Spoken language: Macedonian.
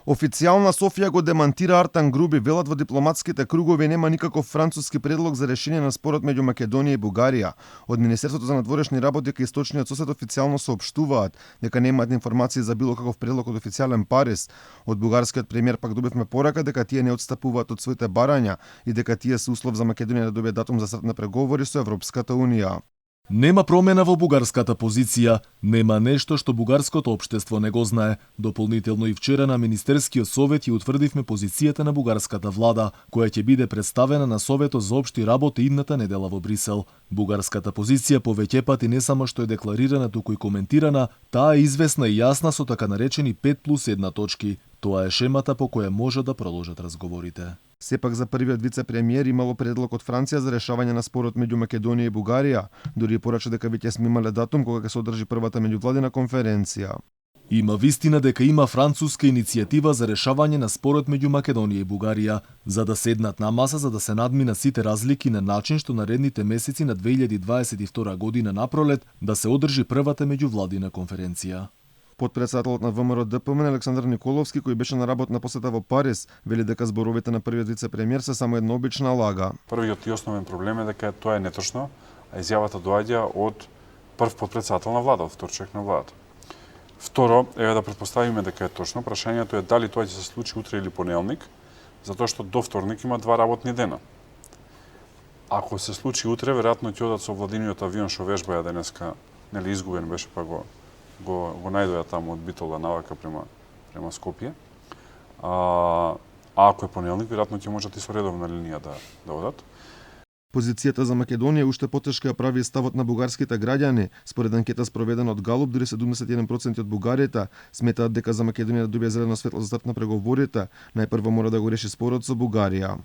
Официјално Софија го демантира Артан Груби, велат во дипломатските кругови нема никаков француски предлог за решение на спорот меѓу Македонија и Бугарија. Од Министерството за надворешни работи кај источниот сосед официјално соопштуваат дека немаат информации за било каков предлог од официјален Париз. Од бугарскиот премиер пак добивме порака дека тие не отстапуваат од своите барања и дека тие се услов за Македонија да добие датум за старт на преговори со Европската унија. Нема промена во бугарската позиција, нема нешто што бугарското општество не го знае. Дополнително и вчера на Министерскиот совет ја утврдивме позицијата на бугарската влада, која ќе биде представена на Советот за општи работи идната недела во Брисел. Бугарската позиција повеќе пати не само што е декларирана, туку и коментирана, таа е известна и јасна со така наречени 5+1 точки. Тоа е шемата по која може да продолжат разговорите. Сепак за првиот вице-премиер имало предлог од Франција за решавање на спорот меѓу Македонија и Бугарија, дури порача дека веќе сме имале датум кога ќе се одржи првата меѓувладина конференција. Има вистина дека има француска иницијатива за решавање на спорот меѓу Македонија и Бугарија, за да седнат на маса за да се надмина сите разлики на начин што наредните месеци на 2022 година напролет да се одржи првата меѓувладина конференција. Потпредседателот на ВМРО ДПМН Александар Николовски, кој беше на работна посета во Париз, вели дека зборовите на првиот вице-премиер се само една обична лага. Првиот и основен проблем е дека тоа е неточно, а изјавата доаѓа од прв потпредседател на влада, од втор човек на владата. Второ, да претпоставиме дека е точно, прашањето е дали тоа ќе се случи утре или понеделник, затоа што до вторник има 2 работни дена. Ако се случи утре, веројатно ќе одат со владиниот авион што вежбаја денеска, нели изгубен беше, па го најдоја таму од Битола навака према Скопје. А ако е понеделник, веројатно ќе можат и со редовна линија да одат. Позицијата за Македонија уште потешка ја прави ставот на бугарските граѓани. Според анкета спроведена од Галуп, дури 71% од бугарите сметаат дека за Македонија да добие зелено светло за старт на преговорите, најпрво мора да го реши спорот со Бугарија.